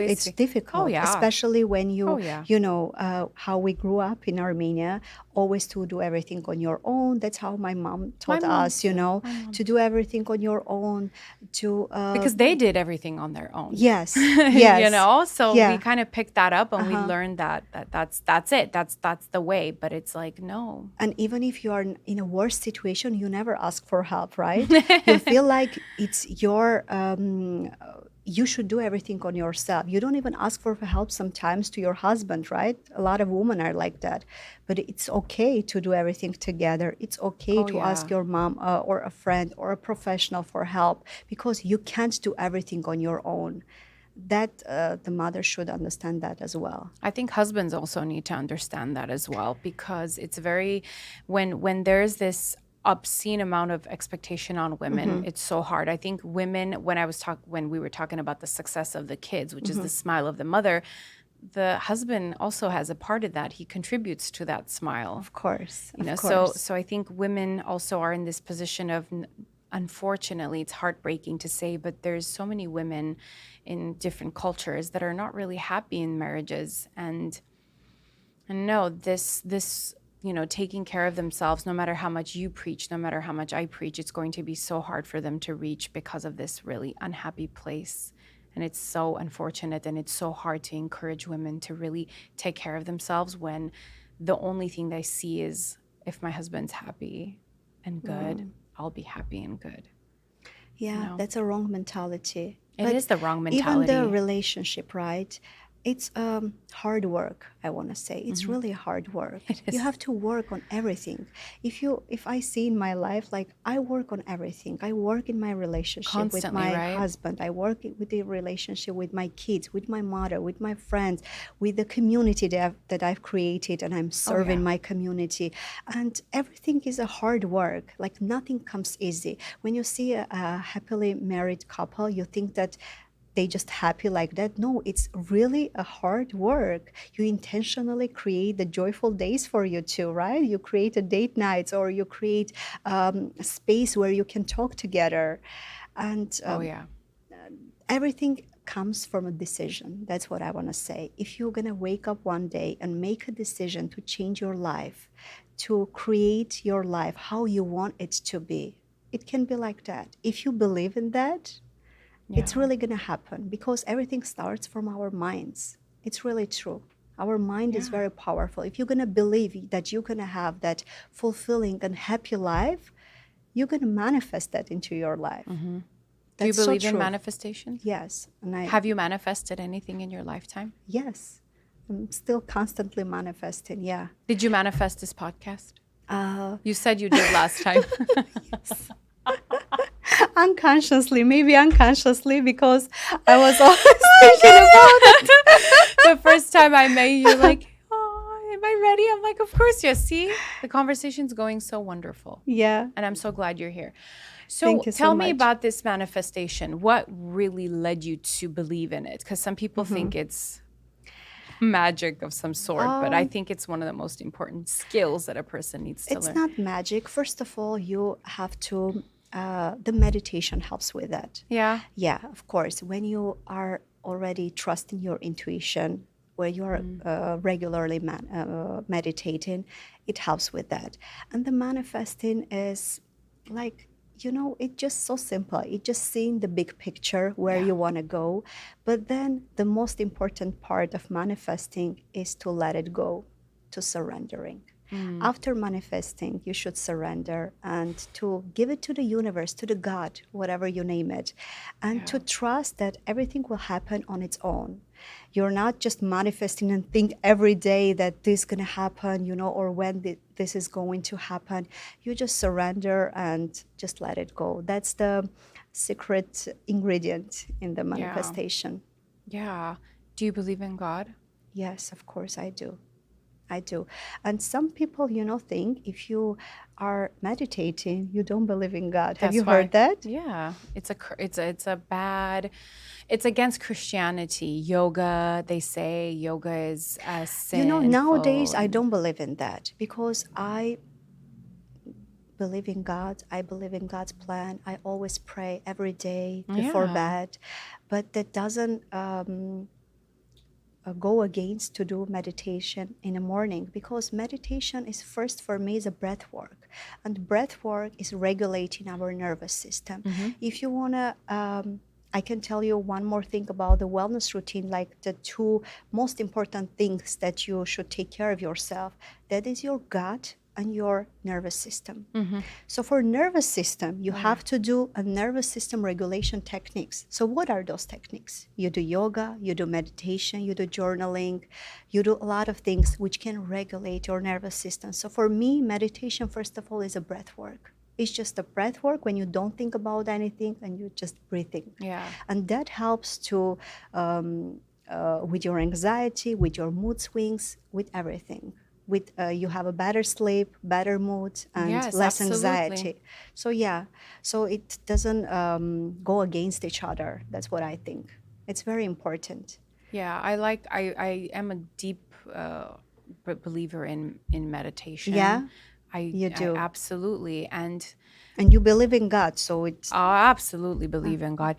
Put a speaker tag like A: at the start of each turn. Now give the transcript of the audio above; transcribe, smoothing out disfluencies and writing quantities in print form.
A: It's
B: Oh
A: difficult,
B: yeah.
A: especially when
B: Oh
A: you,
B: yeah.
A: how we grew up in Armenia, always to do everything on your own. That's how my mom
B: My
A: taught
B: mom
A: us,
B: too. My
A: to
B: mom
A: do
B: too.
A: everything on your own, to,
B: Because they did everything on their own.
A: yes,
B: You
A: yes,
B: know? So we
A: yeah,
B: kind of picked that up and we
A: uh-huh.
B: learned that's it. That's the way, but it's like no.
A: And even if you are in a worse situation, you never ask for help, right? You feel like it's your, you should do everything on yourself. You don't even ask for help sometimes to your husband, right? A lot of women are like that. But it's okay to do everything together. It's okay
B: Oh
A: to ask
B: yeah.
A: your mom or a friend or a professional for help because you can't do everything on your own. That the mother should understand that as well.
B: I think husbands also need to understand that as well because it's very when there's this obscene amount of expectation on women,
A: Mm-hmm.
B: it's so hard. I think women when we were talking about the success of the kids, which is
A: Mm-hmm.
B: the smile of the mother, the husband also has a part of that. He contributes to that smile.
A: Of course,
B: You
A: of
B: know, so
A: course.
B: so I think women also are in this position of unfortunately it's heartbreaking to say, but there's so many women in different cultures that are not really happy in marriages and no, this taking care of themselves, no matter how much you preach, no matter how much I preach, it's going to be so hard for them to reach because of this really unhappy place. And it's so unfortunate and it's so hard to encourage women to really take care of themselves when the only thing they see is if my husband's happy and good, I'll be happy and good. You
A: Yeah,
B: know,
A: that's a wrong mentality.
B: it
A: But
B: is the wrong
A: even the
B: mentality.
A: relationship, right? It's hard work, I want to say. It's really hard work.
B: It
A: You
B: is.
A: have to work on everything. If I see in my life, like I work on everything. I work in my relationship with
B: Constantly,
A: my
B: right?
A: husband. I work with the relationship with my kids, with my mother, with my friends, with the community that I've created, and I'm
B: Oh
A: serving
B: yeah.
A: my community. And everything is a hard work. Like nothing comes easy. When you see a happily married couple, you think that they just happy like that. No, it's really a hard work. You intentionally create the joyful days for you too, right? You create a date nights or you create a space where you can talk together. And
B: Oh yeah.
A: everything comes from a decision. That's what I want to say. If you're going to wake up one day and make a decision to change your life, to create your life how you want it to be, it can be like that. If you believe in that, it's
B: Yeah.
A: really going to happen because everything starts from our minds. It's really true. Our mind is
B: Yeah.
A: very powerful. If you're going to believe that you're going to have that fulfilling and happy life, you're going to manifest that into your life.
B: Do you
A: That's so
B: believe in
A: true.
B: manifestations?
A: Yes. And
B: Have you manifested anything in your lifetime?
A: yes, I'm still constantly manifesting. Yeah.
B: Did you manifest this podcast?
A: Uh,
B: You said you did last time.
A: unconsciously, maybe unconsciously, because I was always thinking about it.
B: The first time I met you, you're like, oh, am I ready? I'm like, of course, yes. See, the conversation's going so wonderful.
A: Yeah.
B: And I'm so glad you're here.
A: Thank
B: So
A: you so
B: tell me
A: much.
B: about this manifestation. What really led you to believe in it? Because some people think it's magic of some sort, but I
A: Um,
B: think it's one of the most important skills that a person needs to
A: It's
B: learn.
A: not magic. First of all, you have to, the meditation helps with that.
B: Yeah.
A: Yeah, of course. When you are already trusting your intuition, where you are regularly meditating, it helps with that. And the manifesting is like, it's just so simple. It's just seeing the big picture where
B: Yeah.
A: you want to go. But then the most important part of manifesting is to let it go, to surrendering. After manifesting, you should surrender and to give it to the universe, to the God, whatever you name it, and
B: Yeah.
A: to trust that everything will happen on its own. You're not just manifesting and think every day that this is going to happen, or when this is going to happen. You just surrender and just let it go. That's the secret ingredient in the
B: Yeah.
A: manifestation.
B: Yeah. Do you believe in God?
A: Yes, of course I do. I do. And some people, think if you are meditating, you don't believe in God. Have you
B: That's
A: heard
B: why.
A: that?
B: Yeah. It's a bad. It's against Christianity. Yoga, they say yoga is
A: Nowadays
B: sinful
A: I
B: and
A: don't believe in that because I believe in God. I believe in God's plan. I always pray every day before
B: yeah.
A: bed. But that doesn't go against to do meditation in the morning, because meditation is first for me is a breath work, and breath work is regulating our nervous system. If you want to I can tell you one more thing about the wellness routine, like the two most important things that you should take care of yourself. That is your gut and your nervous system. So for nervous system, you have to do a nervous system regulation techniques. So what are those techniques? You do yoga, you do meditation, you do journaling, you do a lot of things which can regulate your nervous system. So for me, meditation, first of all, is a breath work. It's just a breath work when you don't think about anything and you're just breathing.
B: Yeah.
A: And that helps to with your anxiety, with your mood swings, with everything. With you have a better sleep, better mood, and
B: Yes,
A: less
B: absolutely.
A: anxiety. So yeah, so it doesn't go against each other. That's what I think. It's very important.
B: Yeah, I am a deep believer in meditation.
A: Yeah,
B: I
A: you do,
B: absolutely, and
A: and you believe in God, so it's
B: I absolutely believe in God.